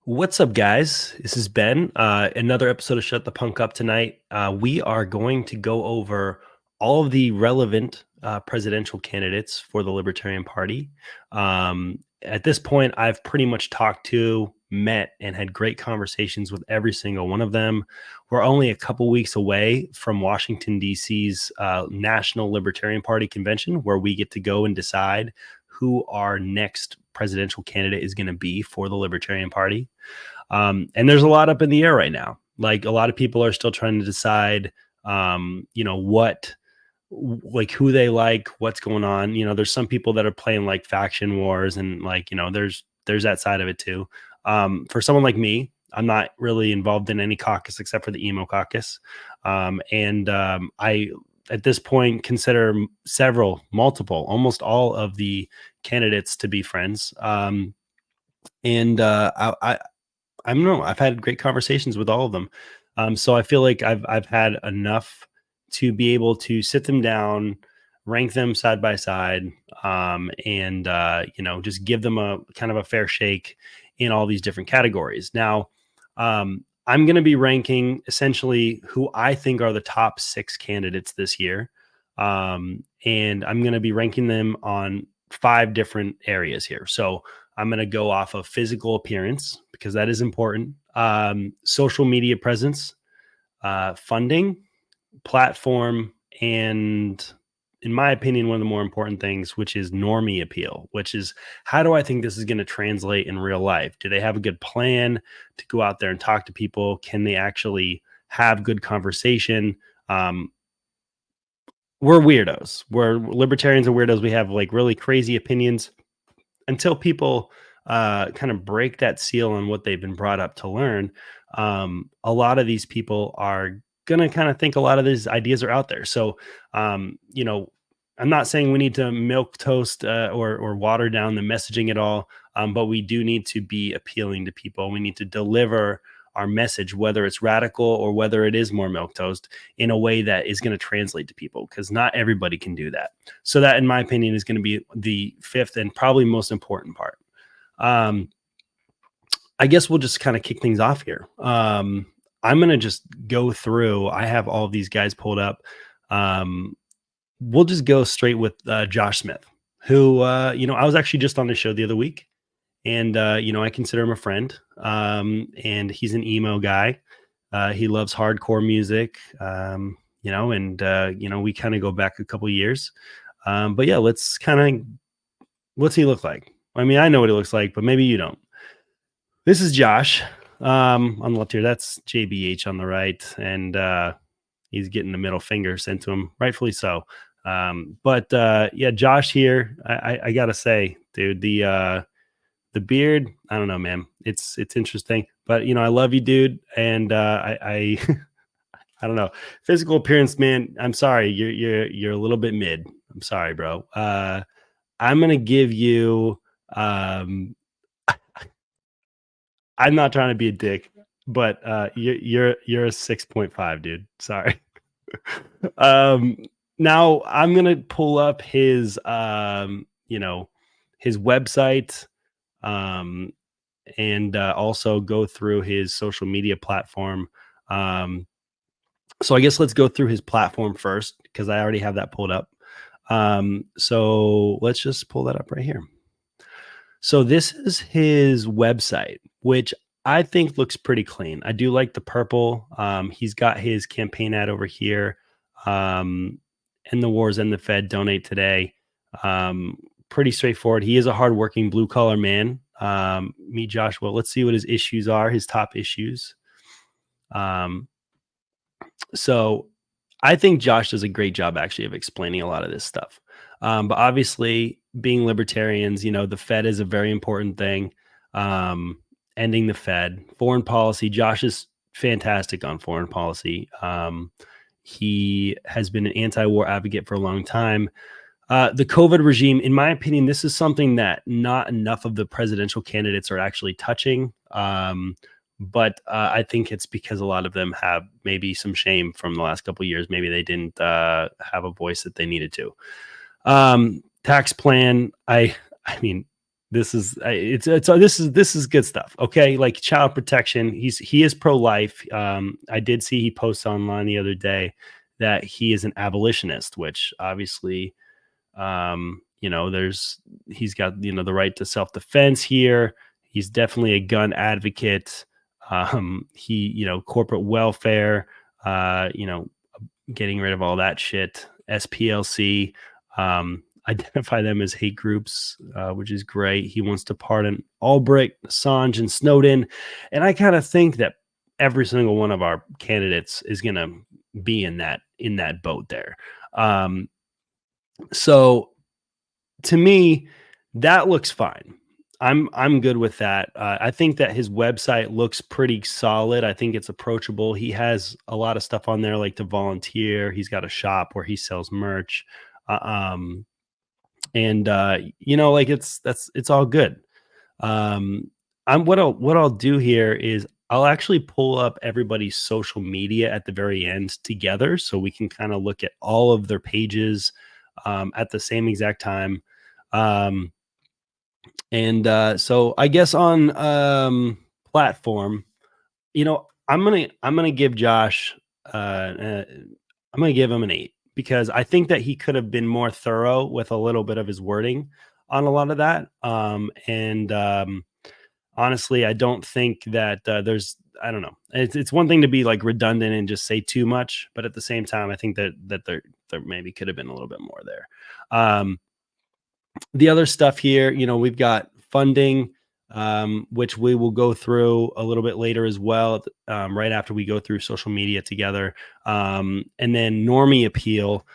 What's up, guys? This is Ben. Another episode of Shut the Punk Up tonight. We are going to go over all of the relevant presidential candidates for the Libertarian Party. At this point, I've pretty much met, and had great conversations with every single one of them. We're only a couple weeks away from Washington, D.C.'s National Libertarian Party convention, where we get to go and decide who our next presidential candidate is going to be for the Libertarian Party. And there's a lot up in the air right now. Like, a lot of people are still trying to decide, who they like, what's going on. There's some people that are playing like faction wars, and there's that side of it too. For someone like me, I'm not really involved in any caucus except for the emo caucus. I, at this point, consider multiple, almost all of the candidates to be friends. I don't know. I've had great conversations with all of them. So I feel like I've had enough to be able to sit them down, rank them side by side, just give them a kind of a fair shake in all these different categories. Now, I'm going to be ranking essentially who I think are the top 6 candidates this year. And I'm going to be ranking them on 5 different areas here. So I'm going to go off of physical appearance, because that is important. Social media presence, funding, platform, and in my opinion, one of the more important things, which is normie appeal, which is, how do I think this is going to translate in real life? Do they have a good plan to go out there and talk to people? Can they actually have good conversation? We're weirdos. We're libertarians and weirdos. We have like really crazy opinions until people kind of break that seal on what they've been brought up to learn. A lot of these people are going to kind of think a lot of these ideas are out there. So, I'm not saying we need to milk toast or water down the messaging at all, but we do need to be appealing to people. We need to deliver our message, whether it's radical or whether it is more milk toast, in a way that is going to translate to people, because not everybody can do that. So that, in my opinion, is going to be the 5th and probably most important part. I guess we'll just kind of kick things off here. I'm going to just go through. I have all of these guys pulled up. We'll just go straight with Josh Smith, who, I was actually just on the show the other week, and, I consider him a friend. And he's an emo guy. He loves hardcore music, we kind of go back a couple years. But yeah, what's he look like? I mean, I know what he looks like, but maybe you don't. This is Josh on the left here. That's JBH on the right. And he's getting the middle finger sent to him, rightfully so. Yeah, Josh here, I got to say, dude, the beard, I don't know, man. It's interesting, but I love you, dude. And I I don't know. Physical appearance, man. I'm sorry. You're a little bit mid. I'm sorry, bro. I'm gonna give you. I'm not trying to be a dick, but you're a 6.5, dude. Sorry. Now I'm gonna pull up his his website, and also go through his social media platform. So I guess let's go through his platform first, because I already have that pulled up. So let's just pull that up right here. So this is his website, which I think looks pretty clean. I do like the purple. He's got his campaign ad over here. End the wars, end the Fed, donate today. Pretty straightforward. He is a hardworking blue collar man. Meet Josh. Well, let's see what his issues are, his top issues. So I think Josh does a great job actually of explaining a lot of this stuff. But obviously, being libertarians, the Fed is a very important thing. Ending the Fed, foreign policy. Josh is fantastic on foreign policy. He has been an anti-war advocate for a long time. The COVID regime, in my opinion, this is something that not enough of the presidential candidates are actually touching. But I think it's because a lot of them have maybe some shame from the last couple of years. Maybe they didn't have a voice that they needed to. Tax plan. I mean, This is good stuff. Okay, like child protection. He is pro life. I did see he posted online the other day that he is an abolitionist, which obviously, there's he's got the right to self defense here. He's definitely a gun advocate. He corporate welfare. You know, getting rid of all that shit. SPLC, identify them as hate groups, which is great. He wants to pardon Albrecht, Assange, and Snowden, and I kind of think that every single one of our candidates is going to be in that boat there. So to me, that looks fine. I'm good with that. I think that his website looks pretty solid. I think it's approachable. He has a lot of stuff on there, like to volunteer. He's got a shop where he sells merch, and like it's all good. I'm what I'll do here is I'll actually pull up everybody's social media at the very end together, so we can kind of look at all of their pages at the same exact time. So I guess on platform, I'm gonna give Josh I'm gonna give him an 8 because I think that he could have been more thorough with a little bit of his wording on a lot of that. Honestly, I don't think that I don't know. It's one thing to be like redundant and just say too much, but at the same time, I think that there maybe could have been a little bit more there. The other stuff here, we've got funding, which we will go through a little bit later as well, right after we go through social media together, and then normie appeal.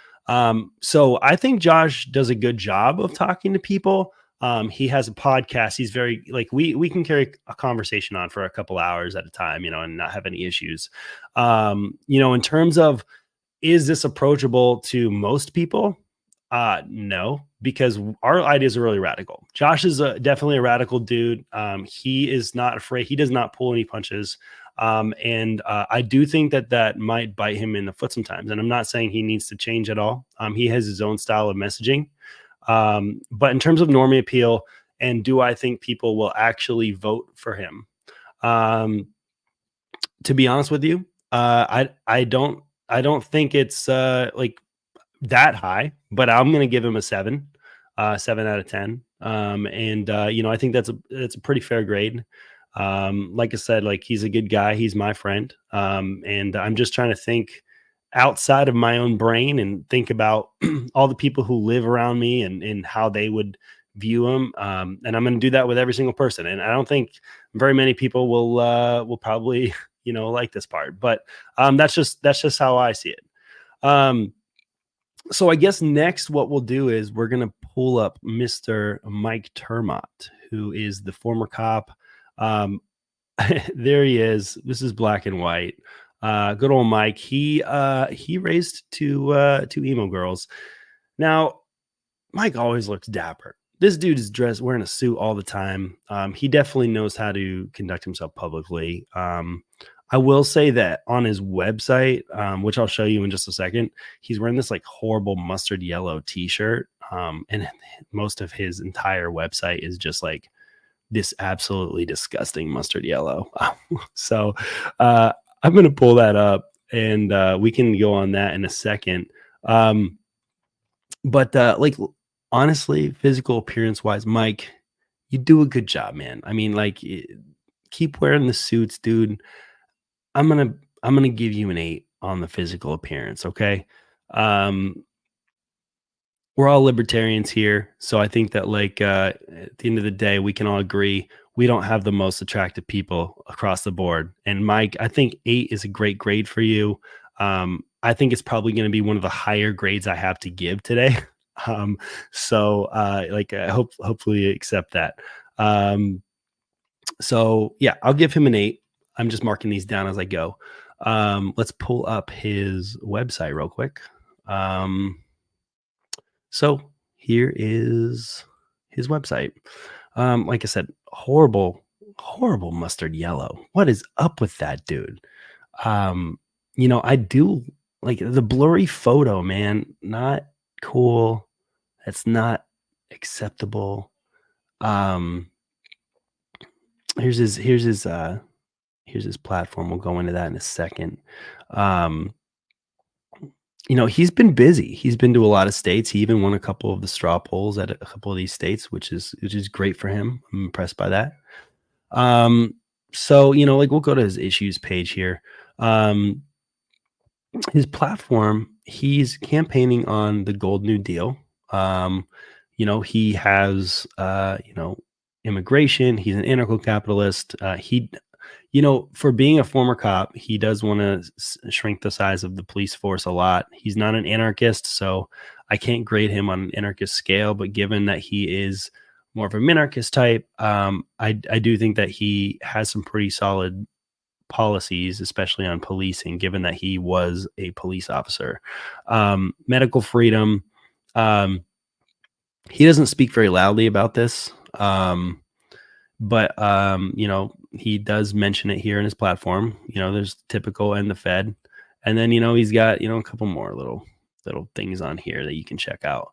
So I think Josh does a good job of talking to people. He has a podcast. He's very like we can carry a conversation on for a couple hours at a time, and not have any issues. In terms of, is this approachable to most people? No, because our ideas are really radical. Josh is definitely a radical dude. He is not afraid. He does not pull any punches. I do think that might bite him in the foot sometimes. And I'm not saying he needs to change at all. He has his own style of messaging. But in terms of normie appeal, and do I think people will actually vote for him? To be honest with you, I don't think it's like that high, but I'm going to give him a 7 out of 10. I think that's a pretty fair grade. Like I said, like he's a good guy. He's my friend. And I'm just trying to think outside of my own brain and think about all the people who live around me and how they would view him. And I'm going to do that with every single person. And I don't think very many people will probably, like this part, but that's just how I see it. So I guess next what we'll do is we're going to pull up Mr. Mike Termott, who is the former cop. There he is. This is black and white. Good old Mike. He raised two emo girls. Now, Mike always looks dapper. This dude is wearing a suit all the time. He definitely knows how to conduct himself publicly. I will say that on his website, which I'll show you in just a second, he's wearing this like horrible mustard yellow t-shirt. And most of his entire website is just like this absolutely disgusting mustard yellow. So I'm going to pull that up and we can go on that in a second. But like, honestly, physical appearance wise, Mike, you do a good job, man. I mean, like, keep wearing the suits, dude. I'm gonna give you an 8 on the physical appearance. Okay. We're all libertarians here. So I think that like at the end of the day, we can all agree we don't have the most attractive people across the board. And Mike, I think 8 is a great grade for you. I think it's probably going to be one of the higher grades I have to give today. Hopefully you accept that. So yeah, I'll give him an 8. I'm just marking these down as I go. Let's pull up his website real quick. So here is his website. Like I said, horrible mustard yellow. What is up with that dude? I do like the blurry photo, man. Not cool. That's not acceptable. Um, here's his here's his here's his platform. We'll go into that in a second. Um, he's been busy. He's been to a lot of states. He even won a couple of the straw polls at a couple of these states, which is great for him. I'm impressed by that. So like we'll go to his issues page here. Um, his platform, he's campaigning on the Gold New Deal. Um, he has immigration. He's an anarcho-capitalist. For being a former cop, he does want to shrink the size of the police force a lot. He's not an anarchist, so I can't grade him on an anarchist scale. But given that he is more of a minarchist type, I do think that he has some pretty solid policies, especially on policing, given that he was a police officer. Medical freedom. He doesn't speak very loudly about this. But he does mention it here in his platform. There's typical and the Fed, and then he's got a couple more little things on here that you can check out.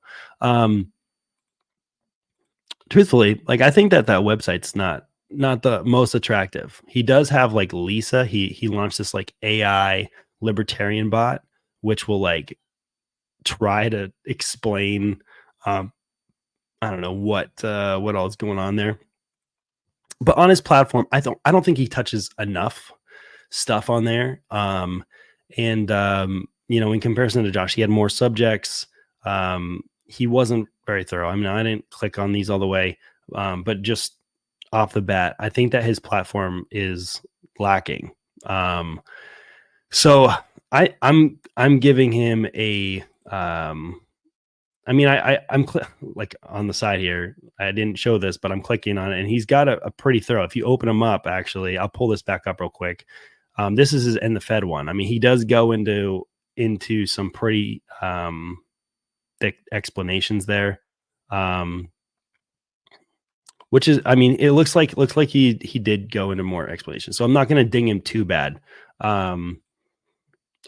Truthfully, like I think that website's not the most attractive. He does have like Lisa. He launched this like AI libertarian bot, which will like try to explain. I don't know what all is going on there. But on his platform, I don't think he touches enough stuff on there. In comparison to Josh, he had more subjects. He wasn't very thorough. I mean, I didn't click on these all the way, but just off the bat, I think that his platform is lacking. So I'm giving him a I'm like on the side here. I didn't show this, but I'm clicking on it, and he's got a pretty thorough. If you open him up, actually, I'll pull this back up real quick. This is his and the Fed one. I mean, he does go into some pretty thick explanations there, which is, I mean, it looks like he did go into more explanation. So I'm not going to ding him too bad on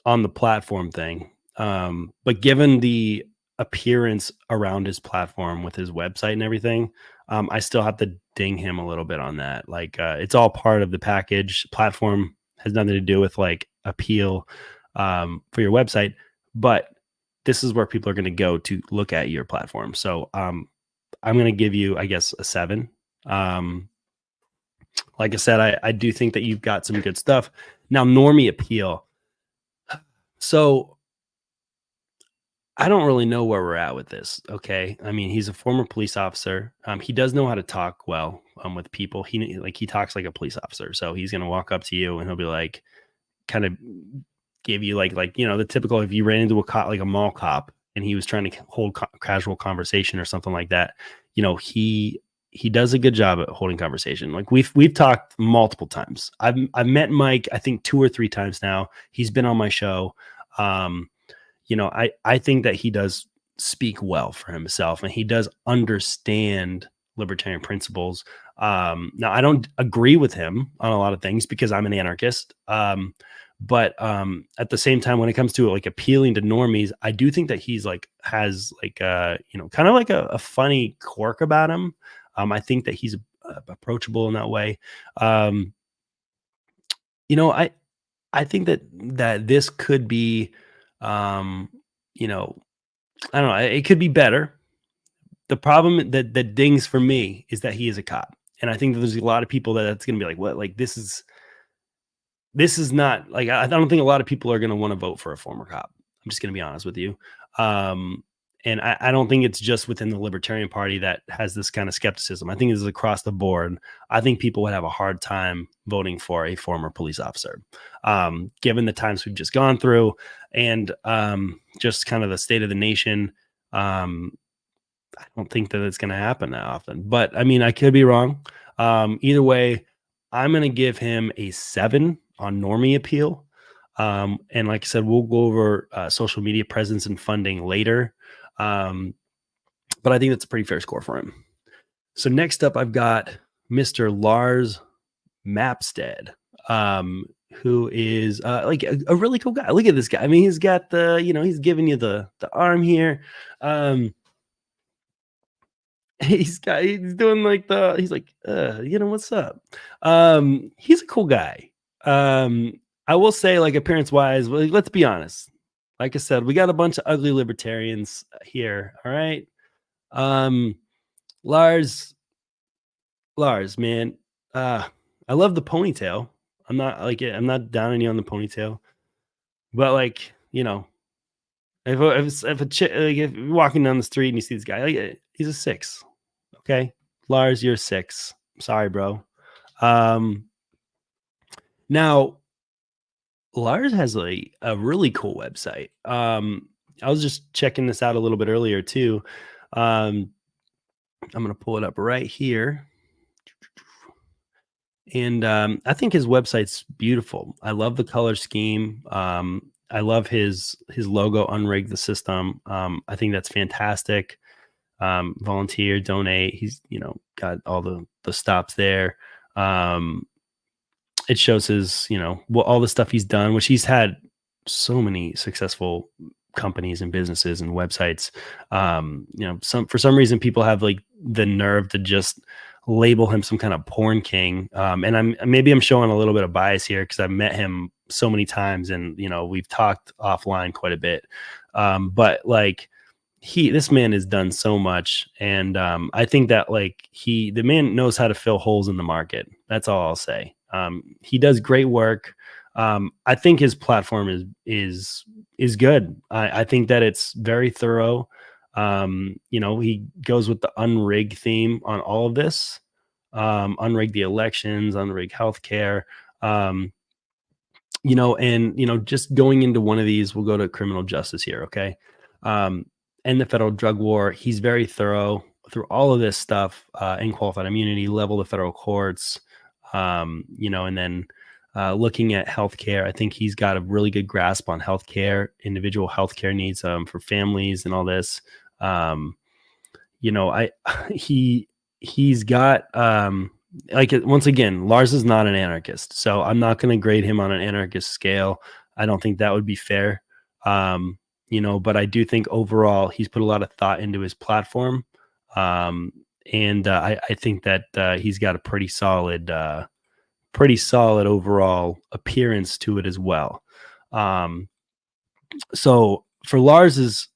the platform thing. But given the appearance around his platform with his website and everything, I still have to ding him a little bit on that. Like it's all part of the package. Platform has nothing to do with like appeal for your website, but this is where people are going to go to look at your platform. So I'm going to give you, I guess, a 7. Like I said, I do think that you've got some good stuff. Now, normie appeal. So I don't really know where we're at with this. Okay. I mean, he's a former police officer. He does know how to talk well with people. He talks like a police officer. So he's going to walk up to you and he'll be like, kind of give you like, the typical, if you ran into a cop, like a mall cop, and he was trying to hold casual conversation or something like that. He does a good job at holding conversation. Like we've talked multiple times. I've met Mike, I think 2 or 3 times now. He's been on my show. I think that he does speak well for himself, and he does understand libertarian principles. Now, I don't agree with him on a lot of things because I'm an anarchist. But at the same time, when it comes to like appealing to normies, I do think that he's like has like kind of like a funny quirk about him. I think that he's approachable in that way. I think that this could be, I don't know, it could be better. The problem that dings for me is that he is a cop. And I think that there's a lot of people that's going to be like, what, like, this is not like, I don't think a lot of people are going to want to vote for a former cop. I'm just going to be honest with you. And I don't think it's just within the Libertarian Party that has this kind of skepticism. I think this is across the board. I think people would have a hard time voting for a former police officer, given the times we've just gone through and just kind of the state of the nation. I don't think that it's going to happen that often, but I mean, I could be wrong. Either way, I'm going to give him a 7 on normie appeal. And like I said, we'll go over social media presence and funding later. But I think that's a pretty fair score for him. So next up, I've got Mr. Lars Mapstead, who is like a really cool guy. Look at this guy. I mean, he's got he's giving you the arm here. And he's doing like he's like, what's up? He's a cool guy. Um, I will say, like, appearance wise, well, let's be honest. Like I said, we got a bunch of ugly libertarians here. All right. Um, Lars, Lars, man, uh, I love the ponytail. I'm not down on you on the ponytail, but like, if you're walking down the street and you see this guy, like, he's a 6. Okay, Lars, you're a 6. Sorry, bro. Um, Now Lars has a really cool website. I was just checking this out a little bit earlier too. Um, I'm gonna pull it up right here. And I think his website's beautiful. I love the color scheme. I love his logo, unrig the system. I think that's fantastic. Volunteer, donate. He's got all the stops there. Um, it shows his all the stuff he's done, which he's had so many successful companies and businesses and websites. Some for some reason people have like the nerve to just label him some kind of porn king. And I'm showing a little bit of bias here because I've met him so many times and we've talked offline quite a bit. But like this man has done so much, and I think that like the man knows how to fill holes in the market. That's all I'll say. He does great work. I think his platform is good. I think that it's very thorough. He goes with the unrig theme on all of this. Unrig the elections, unrig healthcare. Just going into one of these, we'll go to criminal justice here, okay? Um, and the federal drug war. He's very thorough through all of this stuff, in qualified immunity, level the federal courts, and then looking at healthcare. I think he's got a really good grasp on healthcare, individual healthcare needs for families and all this. I he's got once again, Lars is not an anarchist, so I'm not going to grade him on an anarchist scale. I don't think that would be fair. But I do think overall he's put a lot of thought into his platform. And I think that he's got a pretty solid overall appearance to it as well. So for Lars's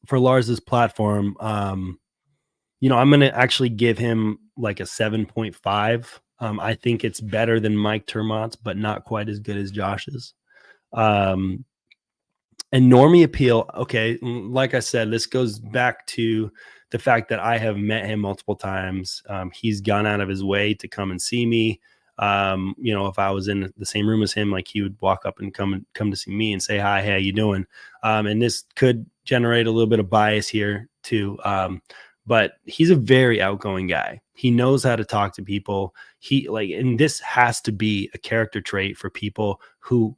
platform, I'm going to actually give him like a 7.5. I think it's better than Mike Termont's, but not quite as good as Josh's. And Normie Appeal, okay, like I said, this goes back to the fact that I have met him multiple times. He's gone out of his way to come and see me. If I was in the same room as him, like he would walk up and come to see me and say, hi, how you doing? And this could generate a little bit of bias here too. But he's a very outgoing guy. He knows how to talk to people. And this has to be a character trait for people who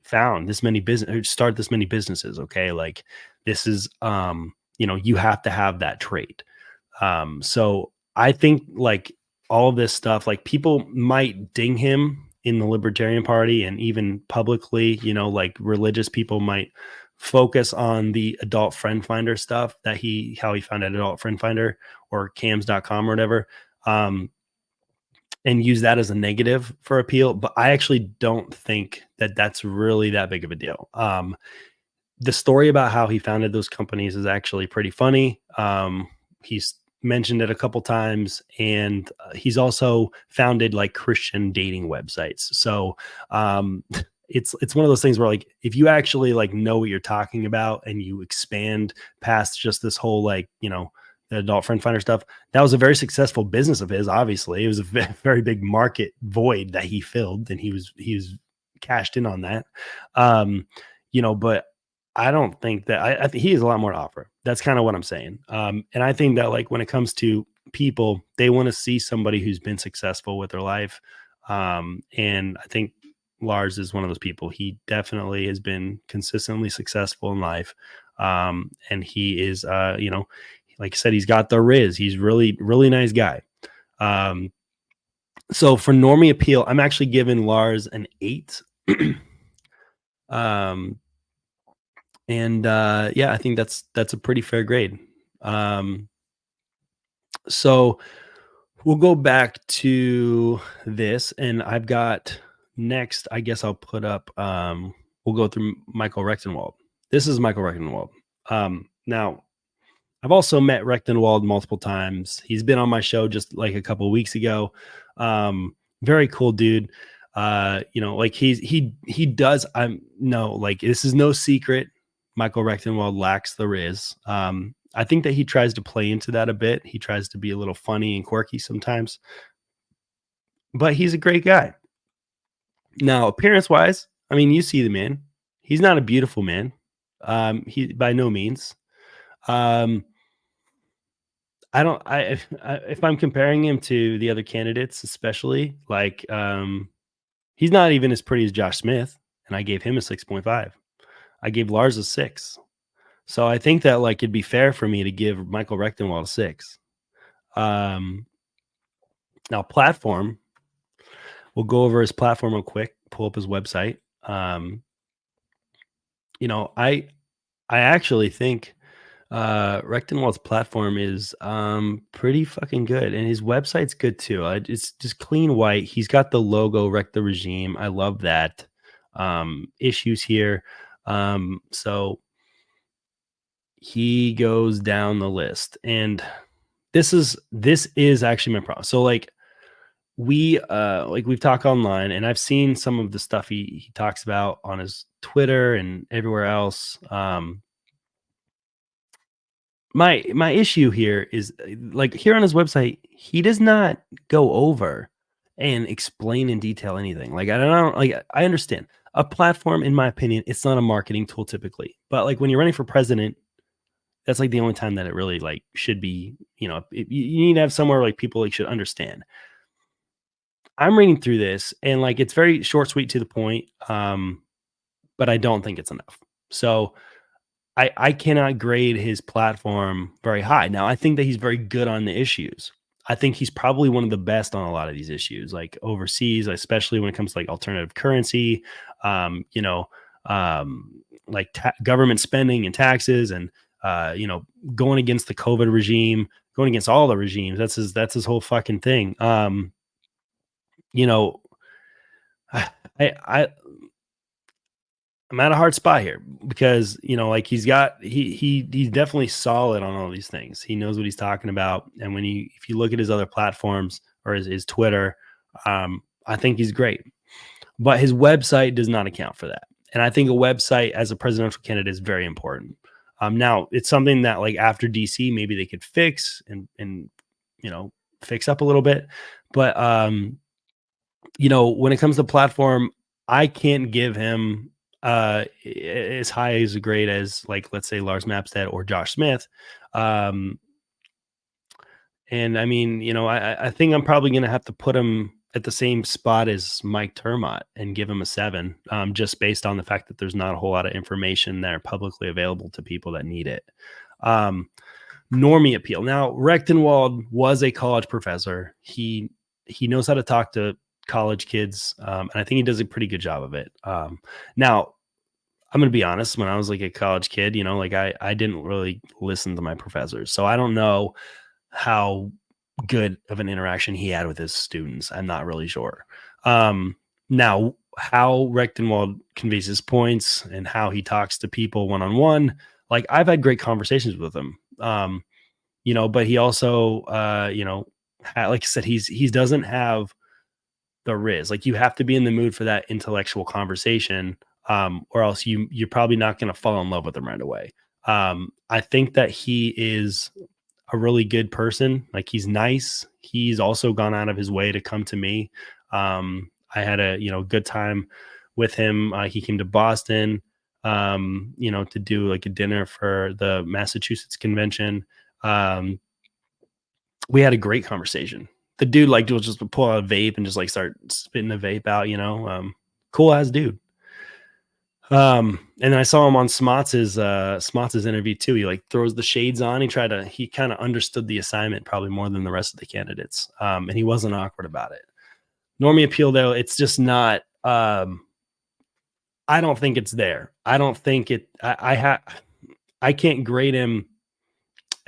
found this many business or start this many businesses. Okay. Like this is, you have to have that trait. So I think like all this stuff, like people might ding him in the Libertarian Party and even publicly, like religious people might focus on the adult friend finder stuff that how he found an adult friend finder or cams.com or whatever. And use that as a negative for appeal. But I actually don't think that that's really that big of a deal. The story about how he founded those companies is actually pretty funny. He's mentioned it a couple times, and he's also founded like Christian dating websites. So it's one of those things where like if you actually like know what you're talking about and you expand past just this whole like the adult friend finder stuff, that was a very successful business of his. Obviously, it was a very big market void that he filled, and he was cashed in on that. But I don't think that I think he has a lot more to offer. That's kind of what I'm saying. And I think that like when it comes to people, they want to see somebody who's been successful with their life. And I think Lars is one of those people. He definitely has been consistently successful in life. And he is, like I said, he's got the riz. He's really, really nice guy. So for Normie Appeal, I'm actually giving Lars an 8. I think that's a pretty fair grade. So we'll go back to this, and I've got next. I guess I'll put up. We'll go through Michael Rechtenwald. This is Michael Rechtenwald. Now I've also met Rechtenwald multiple times. He's been on my show just like a couple of weeks ago. Very cool dude. Like he does. I'm no like this is no secret. Michael Rechtenwald lacks the riz. I think that he tries to play into that a bit. He tries to be a little funny and quirky sometimes, but he's a great guy. Now, appearance wise, I mean, you see the man. He's not a beautiful man. He by no means. Um, I don't. If I'm comparing him to the other candidates, especially like, he's not even as pretty as Josh Smith, and I gave him a 6.5. I gave Lars a 6. So I think that like it'd be fair for me to give Michael Rechtenwald a 6. Now platform, we'll go over his platform real quick. Pull up his website. I actually think Rechtenwald's platform is pretty fucking good, and his website's good too. It's just clean white. He's got the logo Wreck the Regime. I love that. Issues here. So he goes down the list, and this is actually my problem. So like we've talked online, and I've seen some of the stuff he talks about on his Twitter and everywhere else. My issue here is like here on his website, he does not go over and explain in detail anything. Like I don't know, like I understand a platform, in my opinion, it's not a marketing tool typically, but like when you're running for president, that's like the only time that it really like should be, you need to have somewhere like people like should understand. I'm reading through this and like it's very short, sweet, to the point. But I don't think it's enough. So I cannot grade his platform very high. Now I think that he's very good on the issues. I think he's probably one of the best on a lot of these issues, like overseas, especially when it comes to like alternative currency, like government spending and taxes, and going against the COVID regime, going against all the regimes. That's his whole fucking thing. You know, I I'm at a hard spot here because like he's definitely solid on all these things. He knows what he's talking about, and if you look at his other platforms or his Twitter, I think he's great. But his website does not account for that, and I think a website as a presidential candidate is very important. Now it's something that like after DC maybe they could fix and fix up a little bit, but when it comes to platform, I can't give him as high as a grade as like let's say Lars Mapstead or Josh Smith. And I mean, I think I'm probably gonna have to put him at the same spot as Mike Termott and give him a 7, just based on the fact that there's not a whole lot of information there publicly available to people that need it. Normie appeal. Now, Rechtenwald was a college professor. He knows how to talk to college kids, and I think he does a pretty good job of it. Now, I'm going to be honest. When I was like a college kid, like I didn't really listen to my professors, so I don't know how good of an interaction he had with his students. I'm not really sure. Now, how Rechtenwald conveys his points and how he talks to people one-on-one, like I've had great conversations with him. But he also, like I said, he doesn't have the riz. Like you have to be in the mood for that intellectual conversation, or else you're probably not going to fall in love with him right away. I think that he is a really good person. Like he's nice. He's also gone out of his way to come to me. I had a good time with him. He came to Boston, to do like a dinner for the Massachusetts convention. We had a great conversation. The dude like will just pull out a vape and just like start spitting the vape out, cool ass dude. And then I saw him on Smotz's interview too. He like throws the shades on. He kind of understood the assignment probably more than the rest of the candidates. And he wasn't awkward about it. Normie appeal though, it's just not, I don't think it's there. I don't think it, I can't grade him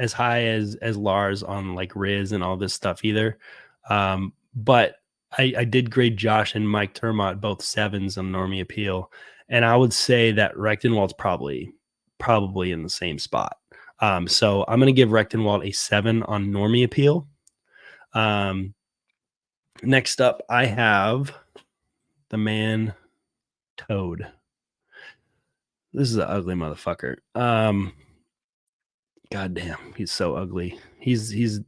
as high as Lars on like Riz and all this stuff either. But I did grade Josh and Mike Termott both sevens on Normie Appeal, and I would say that Rechtenwald's probably in the same spot. So I'm going to give Rechtenwald a 7 on Normie Appeal. Next up, I have the man Toad. This is an ugly motherfucker. God damn, he's so ugly. He's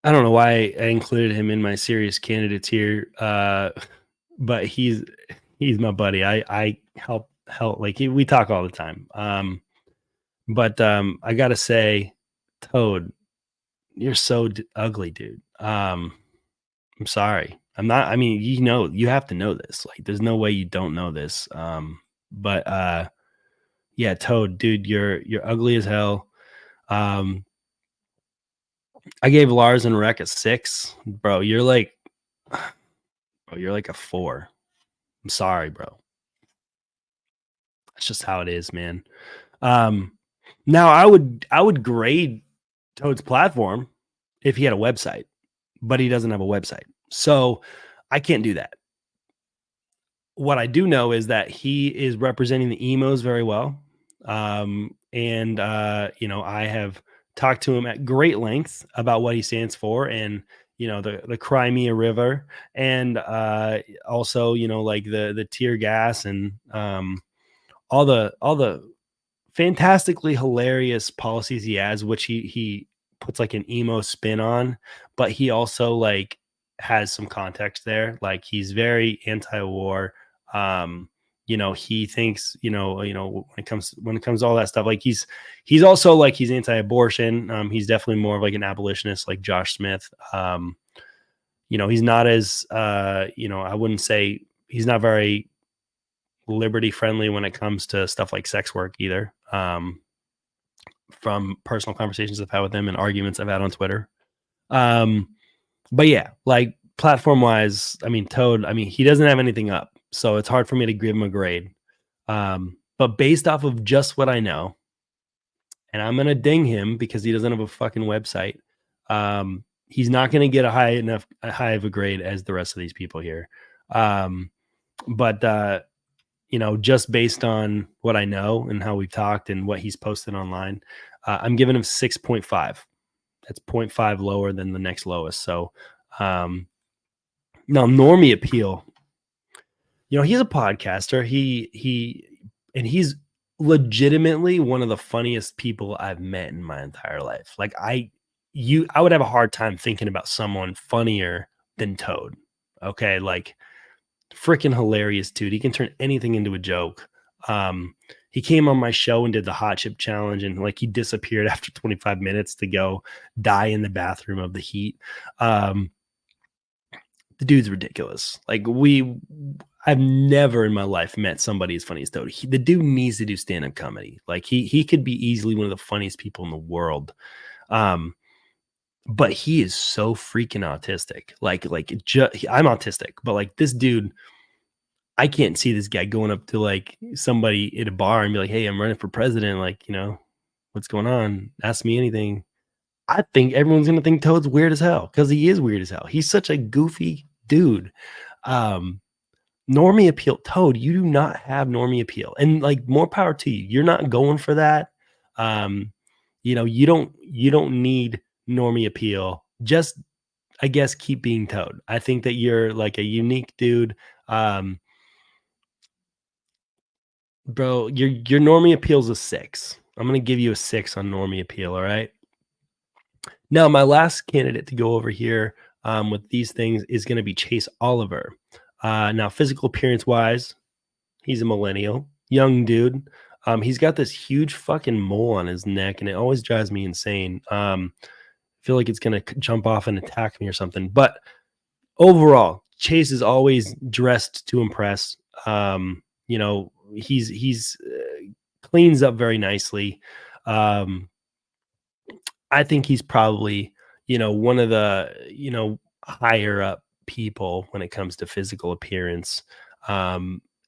I don't know why I included him in my serious candidates here, but he's my buddy. I help like we talk all the time. But I gotta say, Toad, you're so ugly, dude. I'm sorry. I'm not. I mean, you have to know this. Like, there's no way you don't know this. But yeah, Toad, dude, you're ugly as hell. I gave Lars and Rec a 6, bro. You're like a 4. I'm sorry, bro. That's just how it is, man. Now I would grade Toad's platform if he had a website, but he doesn't have a website, so I can't do that. What I do know is that he is representing the emos very well, and I have talked to him at great length about what he stands for, and the Crimea River, and also like the tear gas, and all the fantastically hilarious policies he has, which he puts like an emo spin on, but he also like has some context there. Like, he's very anti-war. He thinks, when it comes to all that stuff, like he's also like, he's anti-abortion. He's definitely more of like an abolitionist, like Josh Smith. He's not as I wouldn't say he's not very liberty friendly when it comes to stuff like sex work either. From personal conversations I've had with him and arguments I've had on Twitter. But yeah, like platform wise, I mean, Toad, he doesn't have anything up, so it's hard for me to give him a grade. But based off of just what I know, and I'm going to ding him because he doesn't have a fucking website. He's not going to get a high of a grade as the rest of these people here. But just based on what I know and how we've talked and what he's posted online, I'm giving him 6.5. That's 0.5 lower than the next lowest. So now Normie Appeal, he's a podcaster. He's legitimately one of the funniest people I've met in my entire life. Like, I would have a hard time thinking about someone funnier than Toad. Okay, like, freaking hilarious dude. He can turn anything into a joke. He came on my show and did the hot chip challenge, and like, he disappeared after 25 minutes to go die in the bathroom of the heat. The dude's ridiculous. Like, I've never in my life met somebody as funny as Toad. The dude needs to do stand-up comedy. Like, he could be easily one of the funniest people in the world. But he is so freaking autistic. I'm autistic, but like, this dude, I can't see this guy going up to like somebody at a bar and be like, "Hey, I'm running for president. Like, what's going on? Ask me anything." I think everyone's going to think Toad's weird as hell, because he is weird as hell. He's such a goofy dude. Normie Appeal, Toad, you do not have Normie Appeal, and like, more power to you. You're not going for that. You don't need Normie Appeal. Just, I guess, keep being Toad. I think that you're like a unique dude. Bro, your Normie Appeal's a 6. I'm gonna give you a 6 on Normie Appeal. All right. Now, my last candidate to go over here with these things is going to be Chase Oliver. Now, physical appearance wise, he's a millennial, young dude. He's got this huge fucking mole on his neck, and it always drives me insane. I feel like it's going to jump off and attack me or something. But overall, Chase is always dressed to impress. He's cleans up very nicely. I think he's probably, one of the, higher up people when it comes to physical appearance.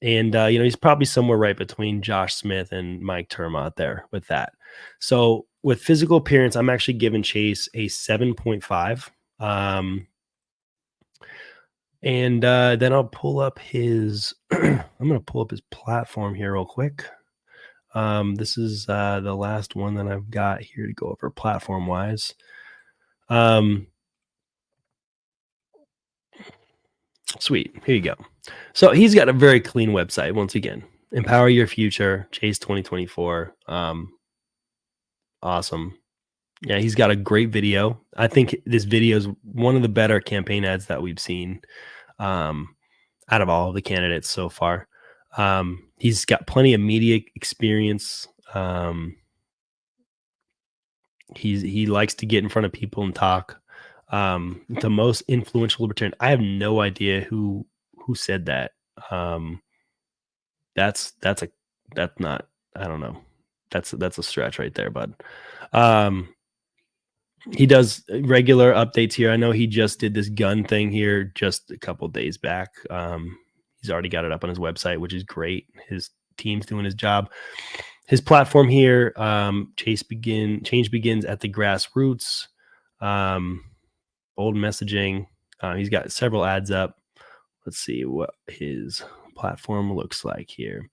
And he's probably somewhere right between Josh Smith and Mike Turmott there with that. So with physical appearance, I'm actually giving Chase a 7.5. And then I'll pull up his I'm going to pull up his platform here real quick. This is the last one that I've got here to go over platform wise. Sweet. Here you go. So he's got a very clean website. Once again, Empower Your Future, Chase 2024. Awesome. Yeah, he's got a great video. I think this video is one of the better campaign ads that we've seen out of all of the candidates so far. He's got plenty of media experience. He likes to get in front of people and talk. The most influential libertarian. I have no idea who said that. That's not, I don't know. That's a stretch right there, bud. He does regular updates here. I know he just did this gun thing here just a couple days back. He's already got it up on his website, which is great. His team's doing his job. His platform here, change begins at the grassroots. Bold messaging. He's got several ads up. Let's see what his platform looks like here.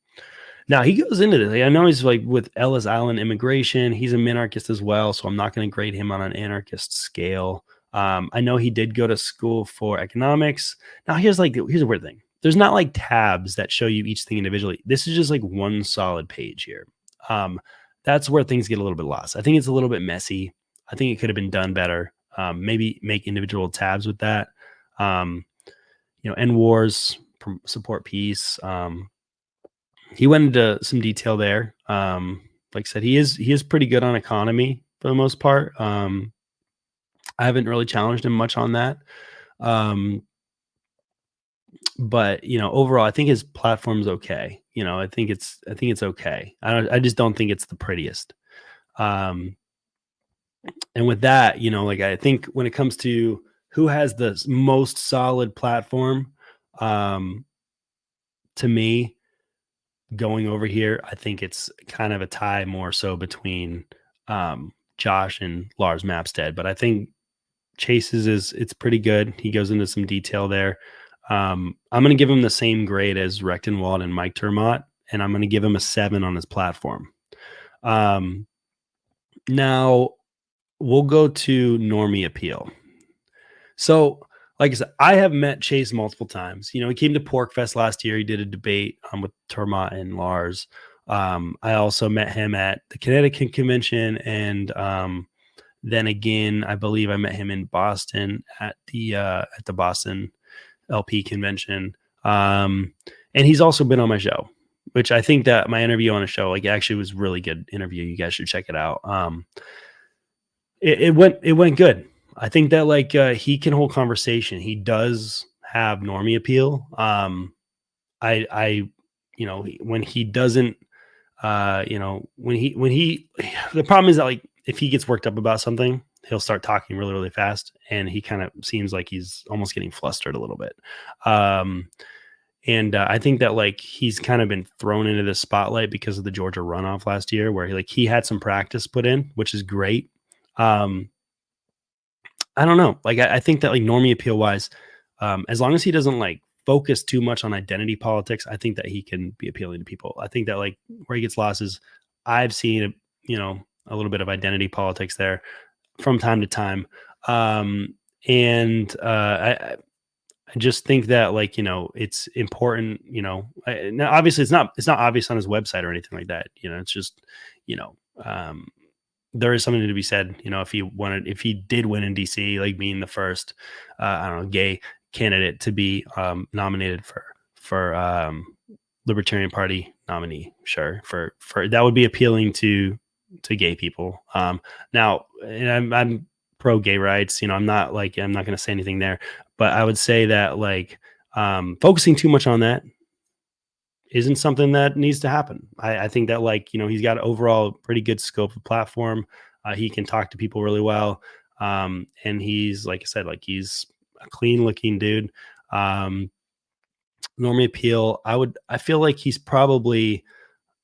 Now he goes into this. I know he's like with Ellis Island immigration. He's a minarchist as well, so I'm not going to grade him on an anarchist scale. I know he did go to school for economics. Now here's a weird thing. There's not like tabs that show you each thing individually. This is just like one solid page here. That's where things get a little bit lost. I think it's a little bit messy. I think it could have been done better. Maybe make individual tabs with that. End wars, support peace. He went into some detail there. Like I said, he is pretty good on economy for the most part. I haven't really challenged him much on that. But overall, I think his platform's okay. I think it's okay. I just don't think it's the prettiest. And with that, I think when it comes to who has the most solid platform, to me, going over here, I think it's kind of a tie more so between Josh and Lars Mapstead. But I think Chase's it's pretty good. He goes into some detail there. I'm going to give him the same grade as Rechtenwald and Mike Turmott, and I'm going to give him a 7 on his platform. Now we'll go to Normie appeal. So, like I said, I have met Chase multiple times. He came to PorkFest last year. He did a debate with Turmott and Lars. I also met him at the Connecticut convention, and then again, I believe I met him in Boston at the Boston LP convention. And he's also been on my show, which I think that my interview on the show, actually was a really good interview. You guys should check it out. It went good. I think that he can hold conversation. He does have Normie appeal. When he doesn't, the problem is that if he gets worked up about something, he'll start talking really, really fast, and he kind of seems like he's almost getting flustered a little bit. And I think that he's kind of been thrown into the spotlight because of the Georgia runoff last year, where he had some practice put in, which is great. I don't know. I think that Normie appeal wise, as long as he doesn't focus too much on identity politics, I think that he can be appealing to people. I think that where he gets lost is I've seen a little bit of identity politics there from time to time. And I just think that it's important, now obviously it's not obvious on his website or anything like that. It's just, there is something to be said, if he did win in DC, being the first, gay candidate to be nominated for Libertarian Party nominee. Sure. For that would be appealing to gay people. Now, and I'm pro gay rights, I'm not going to say anything there, but I would say that focusing too much on that isn't something that needs to happen. I think that he's got overall pretty good scope of platform. He can talk to people really well. And he's, like I said, he's a clean looking dude. Normie Appeal, I feel like he's probably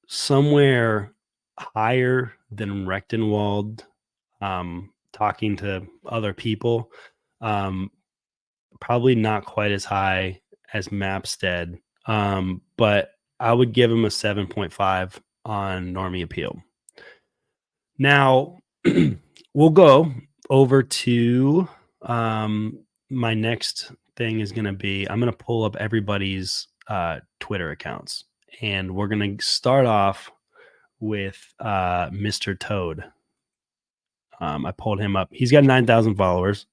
somewhere higher than Rechtenwald, talking to other people. Um, Probably not quite as high as Mapstead, but I would give him a 7.5 on Normie Appeal. Now, we'll go over to my next thing is going to be I'm going to pull up everybody's Twitter accounts, and we're going to start off with Mr. Toad. I pulled him up. He's got 9,000 followers.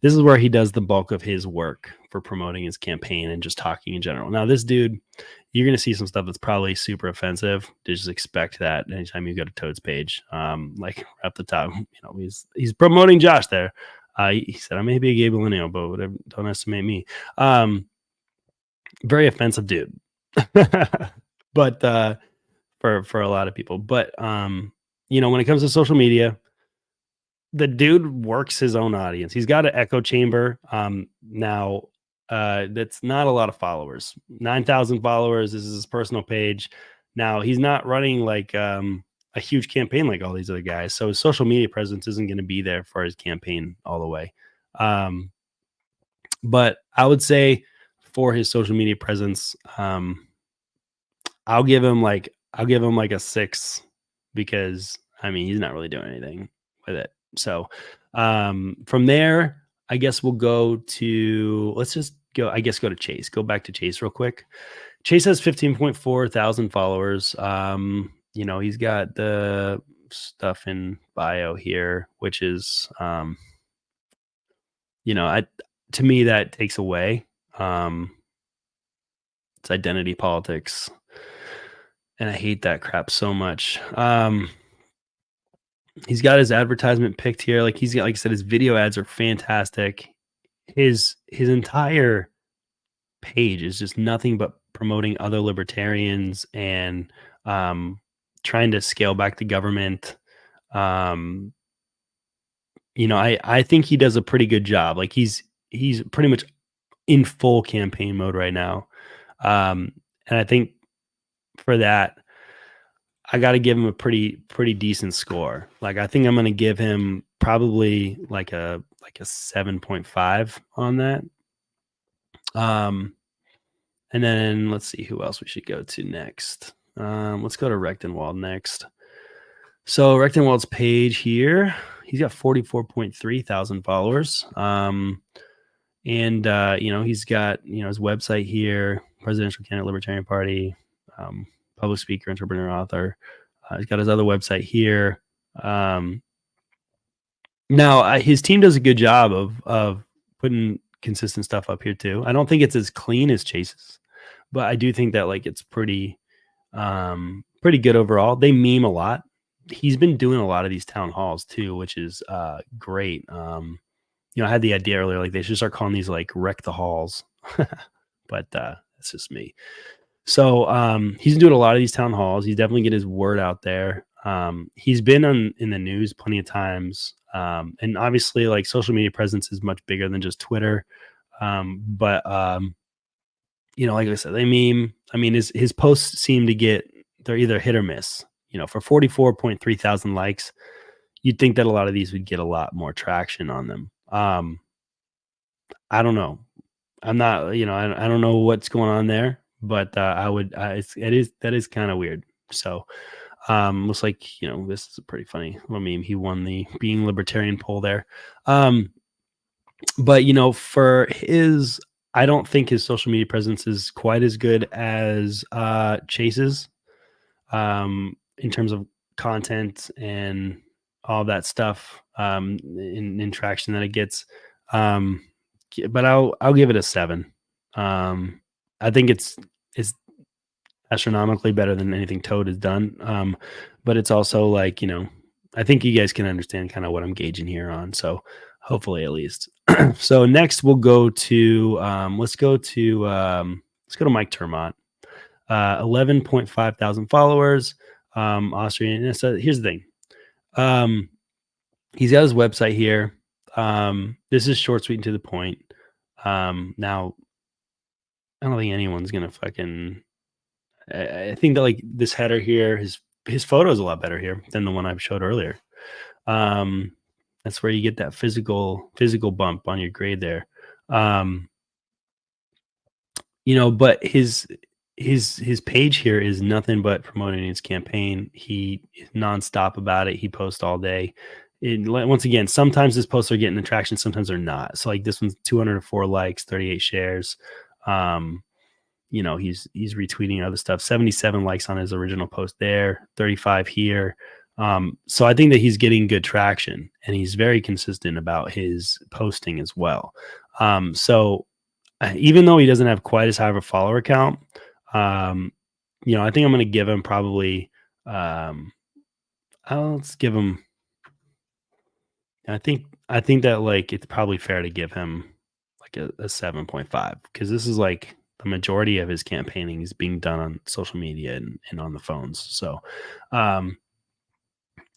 This is where he does the bulk of his work for promoting his campaign and just talking in general. Now, this dude, you're going to see some stuff that's probably super offensive. Just expect that anytime you go to Toad's page. Like at the top, he's promoting Josh there. He said, I may be a gay millennial, but whatever, don't estimate me. Very offensive dude. But for a lot of people. But when it comes to social media, the dude works his own audience. He's got an echo chamber. Now that's not a lot of followers. 9,000 followers. This is his personal page. Now he's not running like a huge campaign like all these other guys. So his social media presence isn't going to be there for his campaign all the way. But I would say for his social media presence, I'll give him like a 6 because he's not really doing anything with it. So from there, I guess we'll go to Chase. Go back to Chase real quick. Chase has 15.4 thousand followers. He's got the stuff in bio here, which is to me that takes away. It's identity politics. And I hate that crap so much. He's got his advertisement picked here. Like I said, his video ads are fantastic. His entire page is just nothing but promoting other libertarians and trying to scale back the government. I think he does a pretty good job. Like he's pretty much in full campaign mode right now. And I think for that, I got to give him a pretty decent score. Like I think I'm going to give him probably like a 7.5 on that. And then let's see who else we should go to next. Let's go to Rechtenwald next. So Rechtenwald's page here, he's got 44.3 thousand followers. And he's got his website here, presidential candidate, Libertarian Party, public speaker, entrepreneur, author. He's got his other website here. Now his team does a good job of putting consistent stuff up here too. I don't think it's as clean as Chase's, but I do think that like it's pretty good overall. They meme a lot. He's been doing a lot of these town halls too, which is great. I had the idea earlier, like they should start calling these like Wreck the Halls, but that's just me. So he's doing a lot of these town halls. He's definitely getting his word out there. He's been in the news plenty of times. And obviously like social media presence is much bigger than just Twitter. But like I said, they meme. His posts seem to they're either hit or miss. For 44.3 thousand likes, you'd think that a lot of these would get a lot more traction on them. I don't know. I'm not, I don't know what's going on there. But that is kind of weird. So looks like this is a pretty funny meme. He won the Being Libertarian poll there. But for his, I don't think his social media presence is quite as good as Chase's in terms of content and all that stuff in traction that it gets. But I'll give it a 7. I think it's astronomically better than anything Toad has done. But it's also like, I think you guys can understand kind of what I'm gauging here on. So hopefully at least. So next we'll go to, let's go to Mike Termont, 11.5 thousand followers, Austrian. So here's the thing. He's got his website here. This is short, sweet, and to the point. Now I don't think anyone's gonna fucking. I think that like this header here, his photo is a lot better here than the one I showed earlier. Um, that's where you get that physical bump on your grade there. Um, but his page here is nothing but promoting his campaign. He is nonstop about it. He posts all day. Once again, sometimes his posts are getting attraction, sometimes they're not. So like this one's 204 likes, 38 shares. Um, he's retweeting other stuff. 77 likes on his original post there, 35 here. So I think that he's getting good traction, and he's very consistent about his posting as well. So even though he doesn't have quite as high of a follower count, um, I think I'm going to give him probably. Let's give him. I think that like it's probably fair to give him like a 7.5, because this is like the majority of his campaigning is being done on social media and on the phones. So um,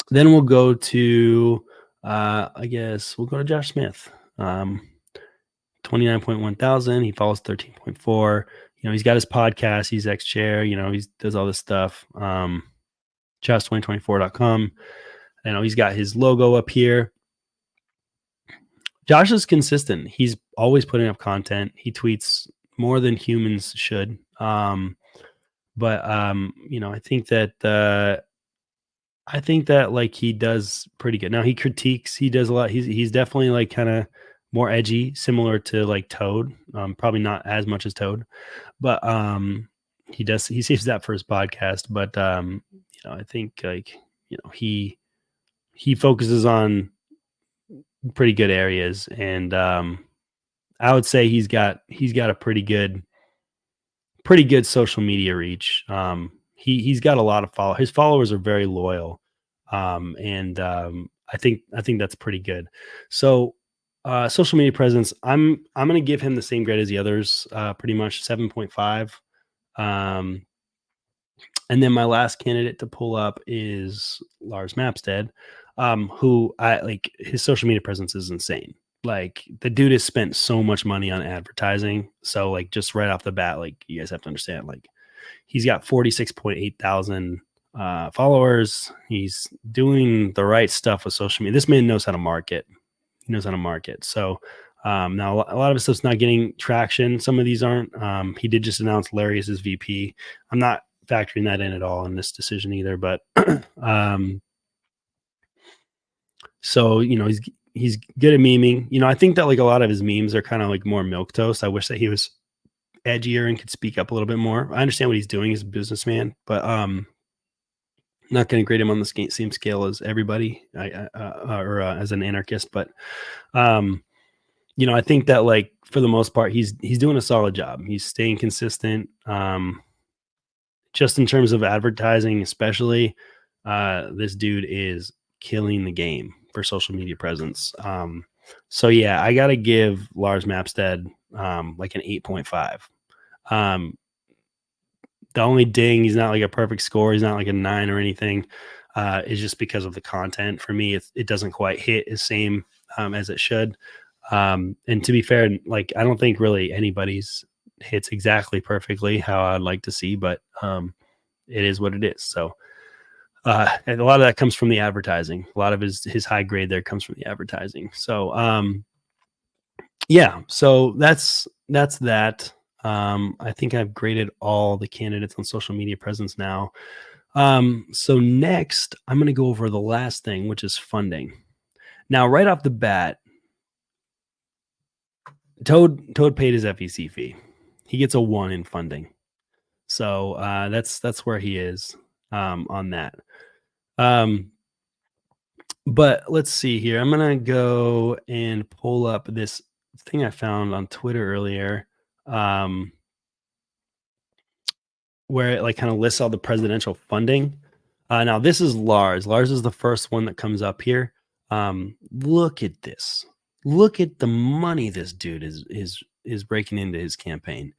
then we'll go to I guess we'll go to Josh Smith. 29.1 thousand. He follows 13.4. He's got his podcast. He's ex-chair. He does all this stuff. Josh2024.com. He's got his logo up here. Josh is consistent. He's always putting up content. He tweets more than humans should. But I think that like he does pretty good. Now he critiques, he does a lot. He's definitely like kind of more edgy, similar to like Toad. Probably not as much as Toad, but he saves that for his podcast. But I think like he focuses on pretty good areas, and I would say he's got a pretty good social media reach. He's got a lot of followers. His followers are very loyal, and I think that's pretty good. So social media presence, I'm going to give him the same grade as the others, pretty much 7.5. And then my last candidate to pull up is Lars Mapstead, who I like. His social media presence is insane. Like the dude has spent so much money on advertising. So like just right off the bat, like you guys have to understand, like he's got 46.8 thousand followers. He's doing the right stuff with social media. This man knows how to market. He knows how to market. So now a lot of his stuff's not getting traction. Some of these aren't. He did just announce Larry as his VP. I'm not factoring that in at all in this decision either, but so he's good at memeing. I think that like a lot of his memes are kind of like more milquetoast. I wish that he was edgier and could speak up a little bit more. I understand what he's doing as a businessman, but not going to grade him on the same scale as everybody, or as an anarchist. But I think that like for the most part, he's doing a solid job. He's staying consistent. Just in terms of advertising, especially, this dude is killing the game for social media presence. So yeah, I got to give Lars Mapstead like an 8.5. The only ding, he's not like a perfect score. He's not like a 9 or anything. Is just because of the content. For me, it doesn't quite hit as same as it should. And to be fair, like I don't think really anybody's hits exactly perfectly how I'd like to see, but it is what it is. So and a lot of that comes from the advertising. A lot of his high grade there comes from the advertising. So yeah, so that's that. I think I've graded all the candidates on social media presence now. So next I'm going to go over the last thing, which is funding. Now, right off the bat, Toad paid his FEC fee. He gets a 1 in funding. So that's where he is on that. But let's see here. I'm going to go and pull up this thing I found on Twitter earlier, where it like kind of lists all the presidential funding. Now this is Lars. Lars is the first one that comes up here. Look at this. Look at the money this dude is breaking into his campaign.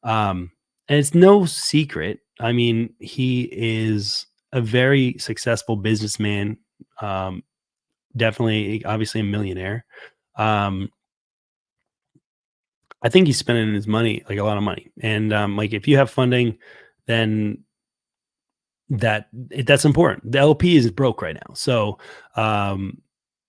And it's no secret. I mean, he is a very successful businessman. Definitely, obviously a millionaire. I think he's spending his money, like a lot of money. And like if you have funding, then that's important. The LP is broke right now. So um,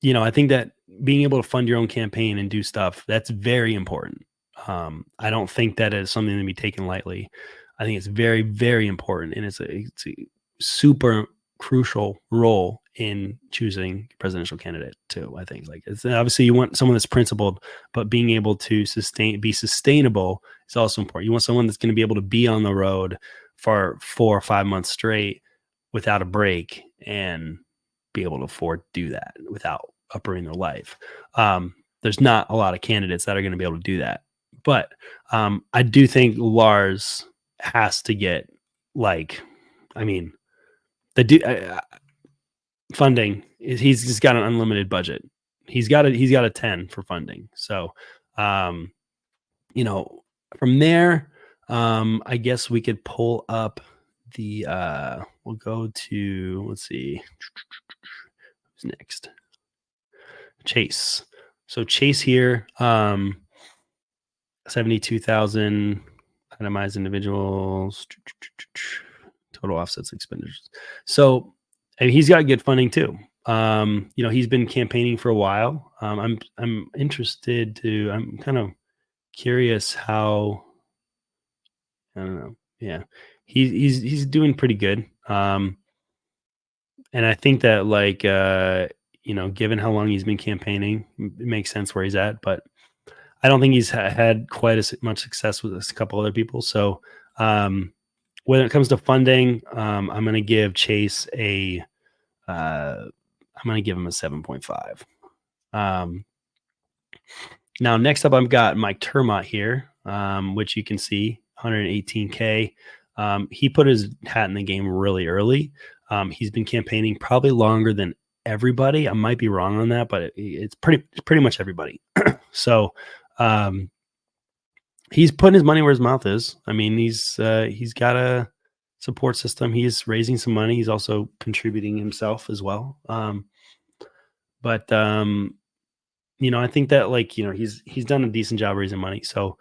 I think that being able to fund your own campaign and do stuff, that's very important. I don't think that is something to be taken lightly. I think it's very, very important, and it's a super crucial role in choosing presidential candidate too. I think like it's obviously you want someone that's principled, but being able to be sustainable is also important. You want someone that's going to be able to be on the road for 4 or 5 months straight without a break and be able to afford to do that without uprooting their life. There's not a lot of candidates that are going to be able to do that. But I do think Lars has to get like, I mean, funding is he's just got an unlimited budget. He's got a 10 for funding. So, um, from there, I guess we could pull up we'll go to, let's see, who's next? Chase. So Chase here, 72,000 itemized individuals, total offsets expenditures. So, and he's got good funding too. He's been campaigning for a while. I'm interested to. I'm kind of curious how. I don't know. Yeah, he's doing pretty good. And I think that like given how long he's been campaigning, it makes sense where he's at. But I don't think he's had quite as much success with a couple other people. So when it comes to funding, I'm going to give Chase I'm going to give him a 7.5. Now, next up, I've got Mike Termott here, which you can see 118K. He put his hat in the game really early. He's been campaigning probably longer than everybody. I might be wrong on that, but it's pretty much everybody. So he's putting his money where his mouth is. I mean, he's got a support system. He's raising some money. He's also contributing himself as well. But I think that like he's done a decent job raising money. So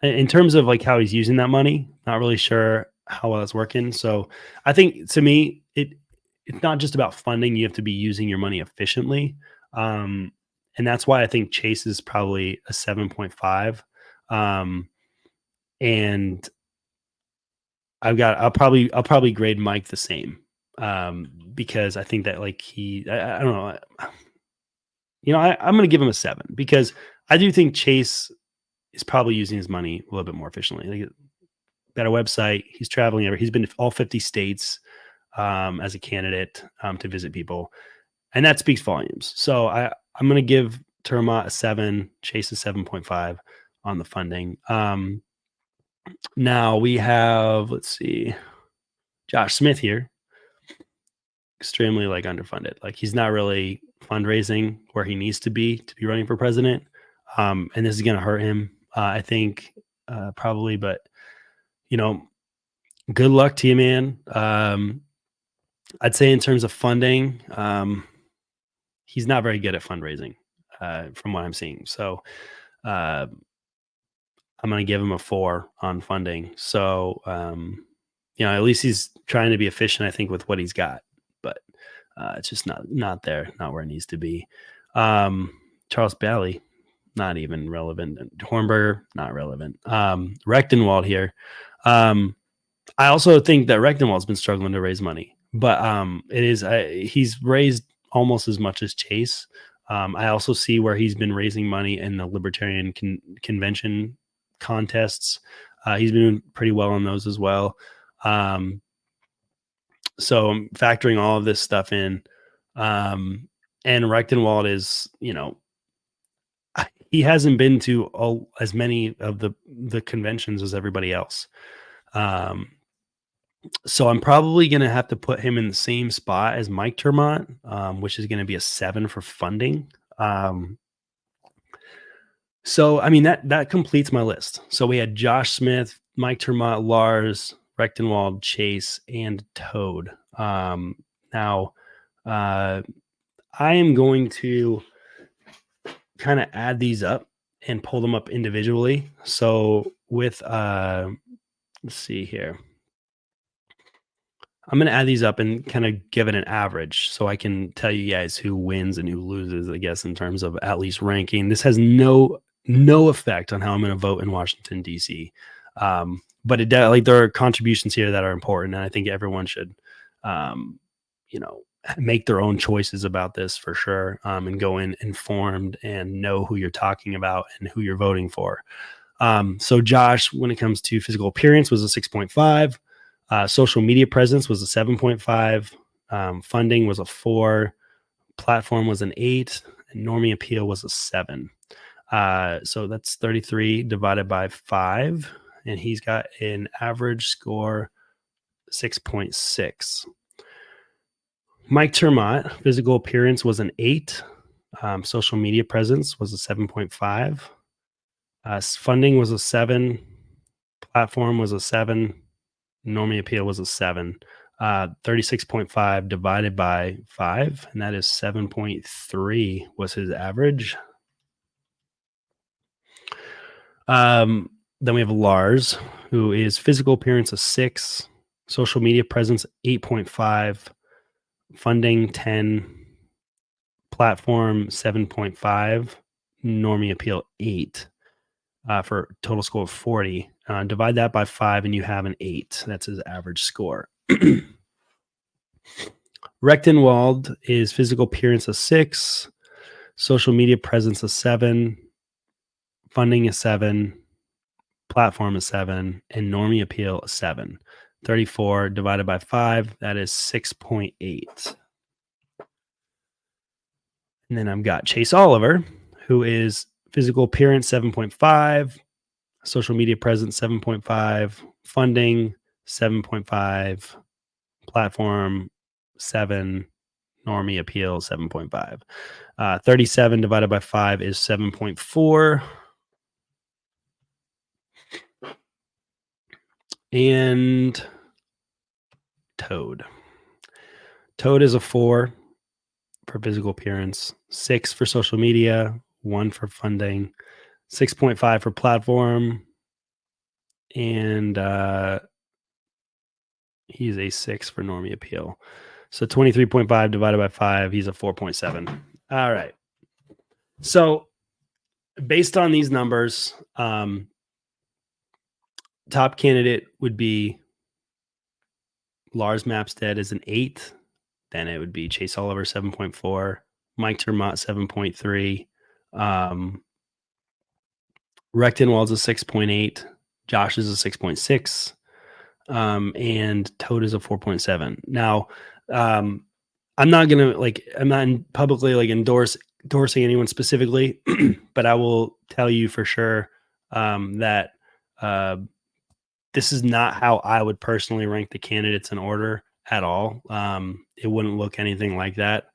in terms of like how he's using that money, not really sure how well it's working. So I think to me, it's not just about funding. You have to be using your money efficiently. And that's why I think Chase is probably a 7.5. And I'll probably grade Mike the same. Because I think that like I don't know. I'm going to give him a 7 because I do think Chase is probably using his money a little bit more efficiently. Like, got a website. He's traveling ever. He's been to all 50 states as a candidate to visit people, and that speaks volumes. So I'm going to give Termott a 7, Chase a 7.5 on the funding. Now we have, let's see, Josh Smith here. Extremely like underfunded. Like he's not really fundraising where he needs to be running for president. And this is going to hurt him, I think, probably. But good luck to you, man. I'd say in terms of funding, he's not very good at fundraising, from what I'm seeing. So I'm going to give him a 4 on funding. So at least he's trying to be efficient, I think, with what he's got. But it's just not there, not where it needs to be. Charles Bailey, not even relevant. Hornberger, not relevant. Rechtenwald here. I also think that Rechtenwald's been struggling to raise money, but he's raised almost as much as Chase. I also see where he's been raising money in the Libertarian convention contests. He's been doing pretty well on those as well. So I'm factoring all of this stuff in. And Rechtenwald is, he hasn't been to as many of the conventions as everybody else. So I'm probably going to have to put him in the same spot as Mike Termott, which is going to be a 7 for funding. So, I mean, that completes my list. So we had Josh Smith, Mike Termott, Lars, Rechtenwald, Chase, and Toad. Now, I am going to kind of add these up and pull them up individually. So with, let's see here. I'm going to add these up and kind of give it an average so I can tell you guys who wins and who loses, I guess, in terms of at least ranking. This has no effect on how I'm going to vote in Washington, D.C. But like there are contributions here that are important, and I think everyone should, make their own choices about this for sure, and go in informed and know who you're talking about and who you're voting for. So Josh, when it comes to physical appearance, was a 6.5. Social media presence was a 7.5. Funding was a 4. Platform was an 8. And Normie appeal was a 7. So that's 33 divided by 5. And he's got an average score 6.6. Mike Termott, physical appearance was an 8. Social media presence was a 7.5. Funding was a 7. Platform was a 7. Normie appeal was a 7. 36.5 divided by 5, and that is 7.3 was his average. Then we have Lars, who is physical appearance a 6, social media presence 8.5, funding 10, platform 7.5, Normie appeal 8, for a total score of 40. Divide that by 5 and you have an 8. That's his average score. Rechtenwald is physical appearance a 6, social media presence a 7, funding a 7, platform a 7, and Normie appeal a 7. 34 divided by 5, that is 6.8. And then I've got Chase Oliver, who is physical appearance 7.5, social media presence 7.5, funding 7.5, platform 7, Normie appeal 7.5. 37 divided by 5 is 7.4. And Toad. Toad is a 4 for physical appearance, 6 for social media, 1 for funding, 6.5 for platform, and he's a 6 for Normie appeal. So 23.5 divided by 5, he's a 4.7. All right. So based on these numbers, top candidate would be Lars Mapstead as an 8. Then it would be Chase Oliver 7.4, Mike Termott 7.3, Rechtenwald's a 6.8, Josh is a 6.6, and Toad is a 4.7. Now, I'm not publicly endorsing anyone specifically, but I will tell you for sure that this is not how I would personally rank the candidates in order at all. It wouldn't look anything like that.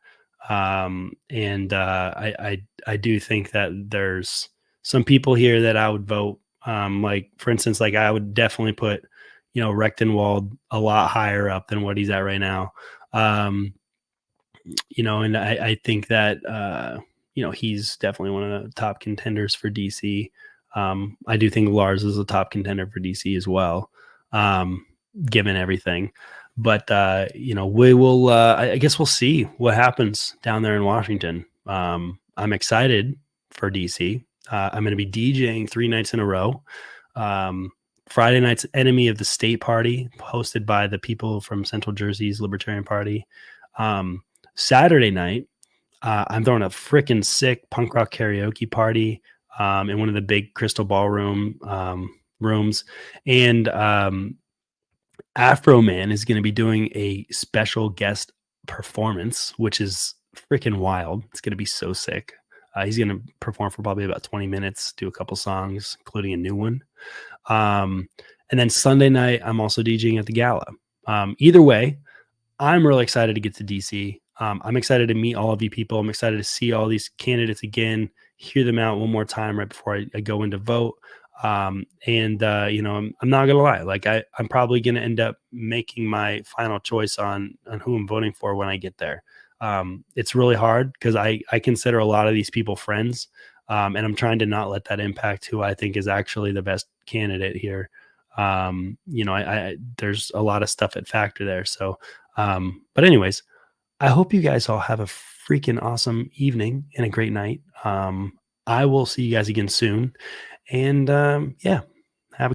And I do think that there's some people here that I would vote. Like for instance, like I would definitely put, Rechtenwald a lot higher up than what he's at right now. And I think that, he's definitely one of the top contenders for DC. I do think Lars is a top contender for DC as well, given everything. But, we will, I guess we'll see what happens down there in Washington. I'm excited for DC. I'm going to be DJing 3 nights in a row. Friday night's Enemy of the State Party, hosted by the people from Central Jersey's Libertarian Party. Saturday night, I'm throwing a freaking sick punk rock karaoke party in one of the big Crystal Ballroom rooms. And Afro Man is going to be doing a special guest performance, which is freaking wild. It's going to be so sick. He's going to perform for probably about 20 minutes, do a couple songs, including a new one. And then Sunday night, I'm also DJing at the Gala. Either way, I'm really excited to get to DC. I'm excited to meet all of you people. I'm excited to see all these candidates again, hear them out one more time right before I go in to vote. I'm not gonna lie, like I'm probably gonna end up making my final choice on who I'm voting for when I get there. It's really hard because I consider a lot of these people friends. And I'm trying to not let that impact who I think is actually the best candidate here. There's a lot of stuff at factor there. So, but anyways, I hope you guys all have a freaking awesome evening and a great night. I will see you guys again soon. And yeah,